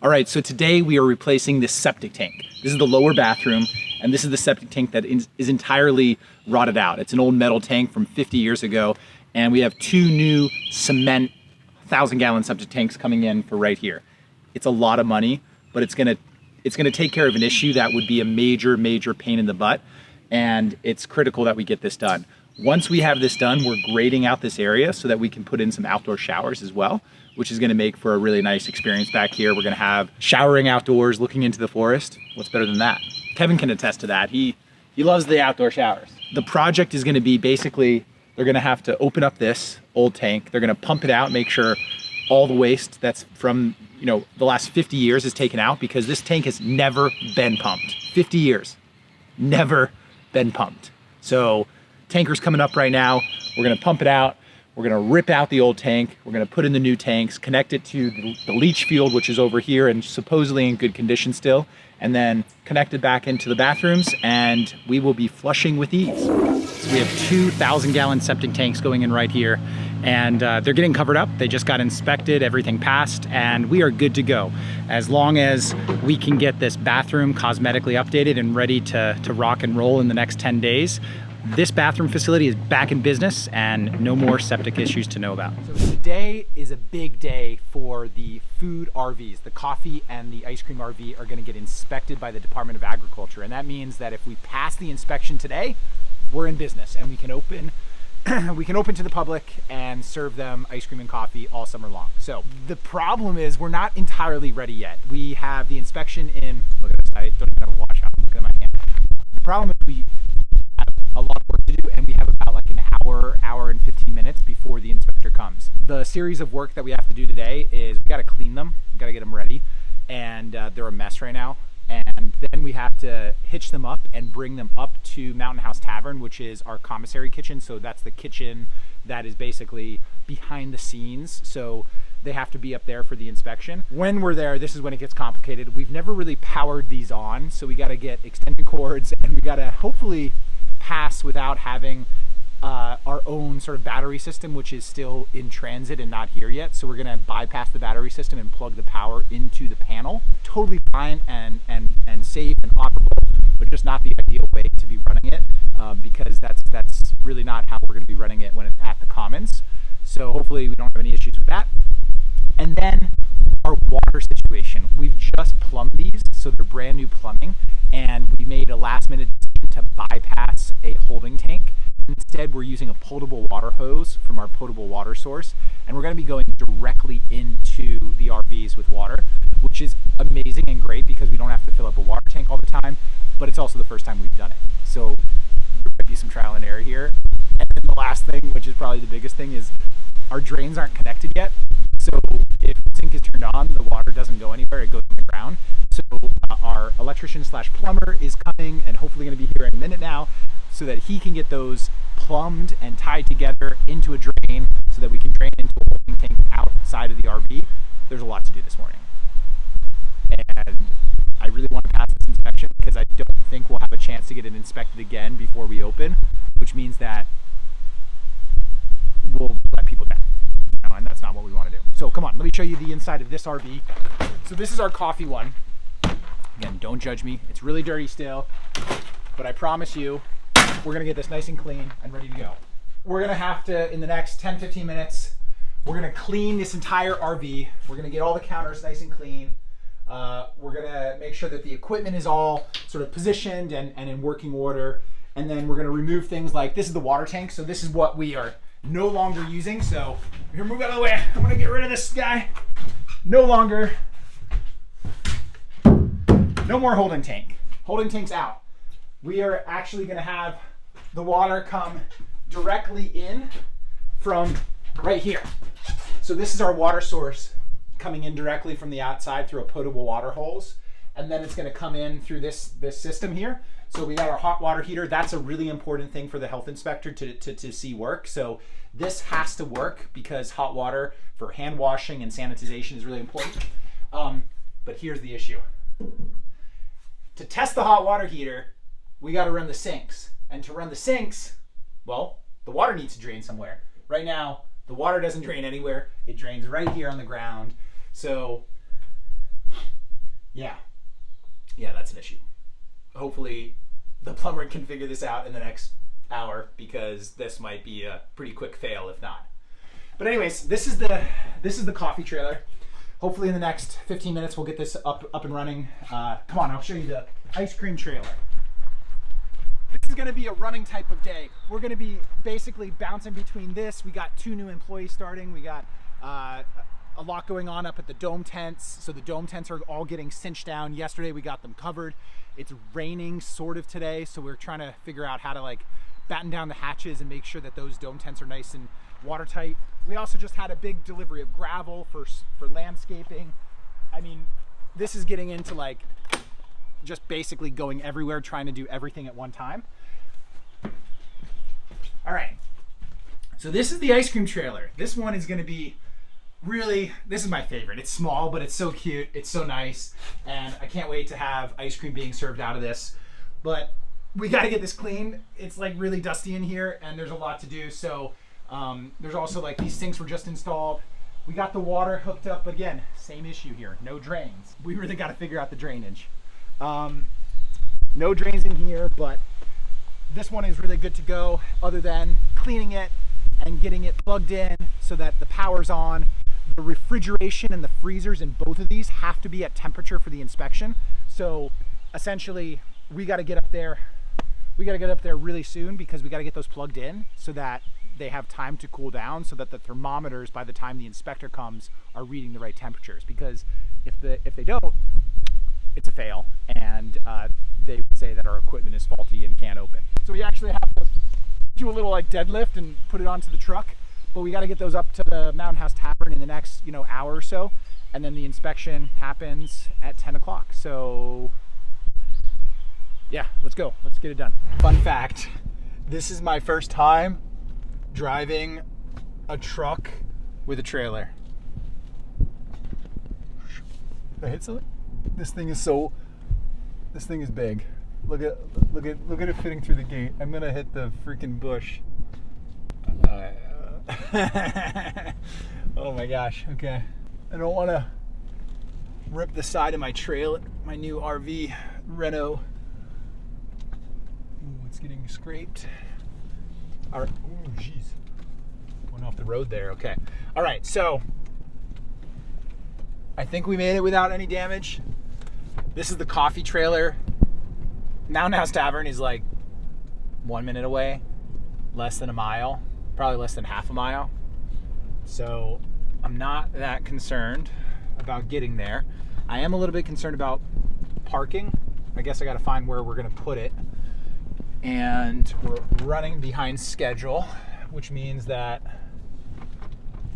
All right, so today we are replacing this septic tank. This is the lower bathroom, and this is the septic tank that is entirely rotted out. It's an old metal tank from 50 years ago, and we have 2 new cement 1,000-gallon septic tanks coming in for right here. It's a lot of money, but it's gonna take care of an issue that would be a major pain in the butt, and it's critical that we get this done. Once we have this done, we're grading out this area so that we can put in some outdoor showers as well, which is gonna make for a really nice experience back here. We're gonna have showering outdoors, looking into the forest. What's better than that? Kevin can attest to that. He loves the outdoor showers. The project is gonna be basically, they're gonna have to open up this old tank. They're gonna pump it out, make sure all the waste that's from the last 50 years is taken out, because this tank has never been pumped. 50 years, never been pumped. So tanker's coming up right now. We're gonna pump it out. We're gonna rip out the old tank. We're gonna put in the new tanks, connect it to the leach field, which is over here and supposedly in good condition still, and then connect it back into the bathrooms, and we will be flushing with ease. So we have 2,000-gallon septic tanks going in right here, and they're getting covered up. They just got inspected, everything passed, and we are good to go. As long as we can get this bathroom cosmetically updated and ready to rock and roll in the next 10 days, this bathroom facility is back in business and no more septic issues to know about. So today is a big day for the food RVs. The coffee and the ice cream RV are gonna get inspected by the Department of Agriculture. And that means that if we pass the inspection today, we're in business and we can open to the public and serve them ice cream and coffee all summer long. So the problem is we're not entirely ready yet. We have the inspection in, look at this, I don't even have a watch out, I'm looking at my hand. The problem is we have a lot of work to do, and we have about like an hour and 15 minutes before the inspector comes. The series of work that we have to do today is we gotta clean them, we gotta get them ready, and they're a mess right now. And then we have to hitch them up and bring them up to Mountain House Tavern, which is our commissary kitchen. So that's the kitchen that is basically behind the scenes. So they have to be up there for the inspection. When we're there, this is when it gets complicated. We've never really powered these on, so we gotta get extension cords, and we gotta hopefully pass without having our own sort of battery system, which is still in transit and not here yet. So we're gonna bypass the battery system and plug the power into the panel. Totally fine and safe and operable, but just not the ideal way to be running it, because that's really not how we're gonna be running it when it's at the Commons. So hopefully we don't have any issues with that. And then our water situation. We've just plumbed these, so they're brand new plumbing, and we made a last minute decision to bypass a holding tank. Instead, we're using a potable water hose from our potable water source, and we're going to be going directly into the RVs with water, which is amazing and great because we don't have to fill up a water tank all the time, but it's also the first time we've done it. So there might be some trial and error here. And then the last thing, which is probably the biggest thing, is our drains aren't connected yet. So if the sink is turned on, the water doesn't go anywhere, it goes on the ground. So our electrician slash plumber is coming and hopefully going to be here in a minute now, so that he can get those plumbed and tied together into a drain so that we can drain into a holding tank outside of the RV. There's a lot to do this morning. And I really want to pass this inspection because I don't think we'll have a chance to get it inspected again before we open, which means that we'll let people down. And that's not what we want to do. So come on, let me show you the inside of this RV. So this is our coffee one. Again, don't judge me. It's really dirty still, but I promise you, we're gonna get this nice and clean and ready to go. We're gonna have to, in the next 10-15 minutes, we're gonna clean this entire RV. We're gonna get all the counters nice and clean. We're gonna make sure that the equipment is all sort of positioned and in working order. And then we're gonna remove things like, this is the water tank. So this is what we are no longer using. So here, move out of the way. I'm gonna get rid of this guy. No longer, no more holding tank. Holding tank's out. We are actually gonna have the water come directly in from right here. So this is our water source coming in directly from the outside through a potable water hose. And then it's gonna come in through this system here. So we got our hot water heater. That's a really important thing for the health inspector to see work. So this has to work because hot water for hand washing and sanitization is really important. But here's the issue. To test the hot water heater, we got to run the sinks. And to run the sinks, well, the water needs to drain somewhere. Right now, the water doesn't drain anywhere. It drains right here on the ground. So Yeah, that's an issue. Hopefully the plumber can figure this out in the next hour, because this might be a pretty quick fail if not. But anyways, this is the coffee trailer. Hopefully in the next 15 minutes we'll get this up and running. Come on, I'll show you the ice cream trailer. This is gonna be a running type of day. We're gonna be basically bouncing between this. We got 2 new employees starting. We got a lot going on up at the dome tents. So the dome tents are all getting cinched down. Yesterday we got them covered. It's raining sort of today, so we're trying to figure out how to like batten down the hatches and make sure that those dome tents are nice and watertight. We also just had a big delivery of gravel for landscaping. I mean, this is getting into like just basically going everywhere, trying to do everything at one time. All right, so this is the ice cream trailer. This one is gonna be really, this is my favorite. It's small, but it's so cute. It's so nice. And I can't wait to have ice cream being served out of this. But we got to get this clean. It's like really dusty in here and there's a lot to do. So there's also like these sinks were just installed. We got the water hooked up again. Same issue here. No drains. We really got to figure out the drainage. No drains in here, but this one is really good to go, other than cleaning it and getting it plugged in so that the power's on. The refrigeration and the freezers in both of these have to be at temperature for the inspection. So essentially we got to get up there. We got to get up there really soon, because we got to get those plugged in so that they have time to cool down, so that the thermometers, by the time the inspector comes, are reading the right temperatures. Because if they don't, it's a fail, and they would say that our equipment is faulty and can't open. So we actually have to do a little like deadlift and put it onto the truck. But we got to get those up to the Mountain House Tavern in the next, hour or so, and then the inspection happens at 10 o'clock. So yeah, let's go. Let's get it done. Fun fact, this is my first time driving a truck with a trailer. Did I hit something? This thing is big. Look at it fitting through the gate. I'm gonna hit the freaking bush. Oh my gosh, okay. I don't want to rip the side of my my new RV Reno. Ooh, it's getting scraped. All right, ooh, jeez. Went off the road there, okay. All right, so I think we made it without any damage. This is the coffee trailer. Mountain House Tavern is like 1 minute away, less than a mile. Probably less than half a mile. So I'm not that concerned about getting there. I am a little bit concerned about parking. I guess I got to find where we're going to put it. And we're running behind schedule, which means that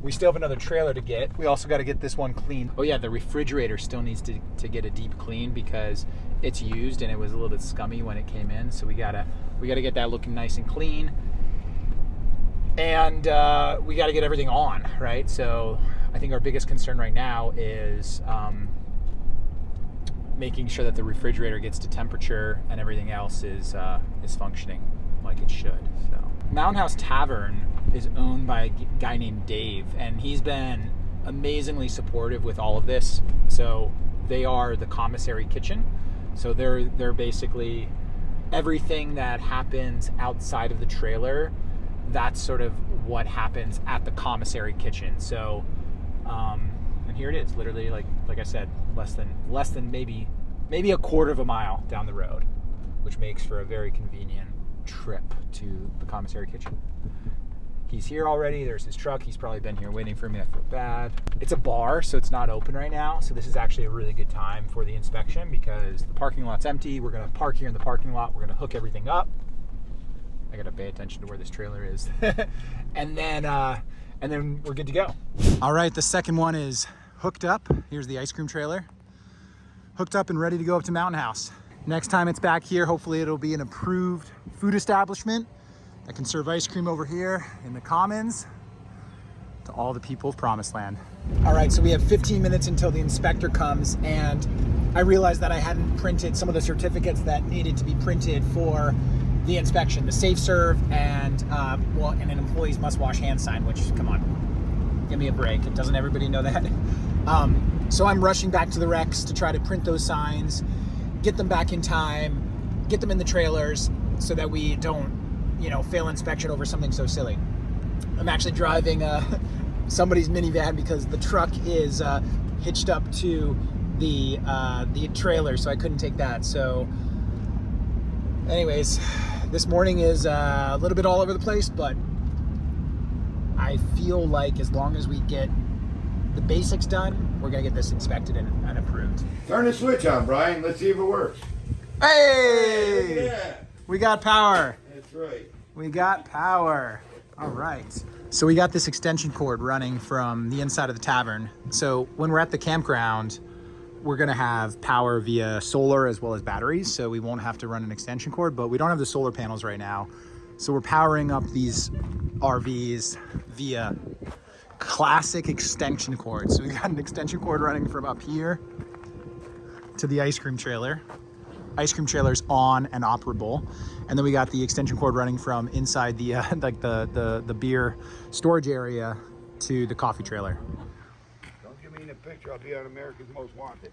we still have another trailer to get. We also got to get this one cleaned. Oh yeah, the refrigerator still needs to get a deep clean, because it's used and it was a little bit scummy when it came in. So we gotta get that looking nice and clean. And we got to get everything on, right? So I think our biggest concern right now is making sure that the refrigerator gets to temperature and everything else is functioning like it should. So Mountain House Tavern is owned by a guy named Dave, and he's been amazingly supportive with all of this. So they are the commissary kitchen. So they're basically everything that happens outside of the trailer. That's sort of what happens at the commissary kitchen. So, and here it is, literally, like I said, less than maybe a quarter of a mile down the road, which makes for a very convenient trip to the commissary kitchen. He's here already. There's his truck. He's probably been here waiting for me. I feel bad. It's a bar, so it's not open right now. So this is actually a really good time for the inspection, because the parking lot's empty. We're gonna park here in the parking lot. We're gonna hook everything up. I gotta pay attention to where this trailer is. and then we're good to go. All right, the second one is hooked up. Here's the ice cream trailer. Hooked up and ready to go up to Mountain House. Next time it's back here, hopefully it'll be an approved food establishment that can serve ice cream over here in the Commons to all the people of Promised Land. All right, so we have 15 minutes until the inspector comes, and I realized that I hadn't printed some of the certificates that needed to be printed for the inspection, the safe serve, and an employees must wash hand sign, which, come on, give me a break. Doesn't everybody know that? So I'm rushing back to the Rex to try to print those signs, get them back in time, get them in the trailers so that we don't, you know, fail inspection over something so silly. I'm actually driving somebody's minivan because the truck is hitched up to the trailer, so I couldn't take that. So anyways, this morning is a little bit all over the place, but I feel like as long as we get the basics done, we're gonna get this inspected and approved. Turn the switch on, Brian. Let's see if it works. Hey! Yeah, We got power. that's right. We got power. All right. So we got this extension cord running from the inside of the tavern. So when we're at the campground, we're gonna have power via solar as well as batteries. So we won't have to run an extension cord, but we don't have the solar panels right now. So we're powering up these RVs via classic extension cord. So we got an extension cord running from up here to the ice cream trailer. Ice cream trailer's on and operable, and then we got the extension cord running from inside the like the beer storage area to the coffee trailer. Don't get me in the picture. I'll be on America's Most Wanted.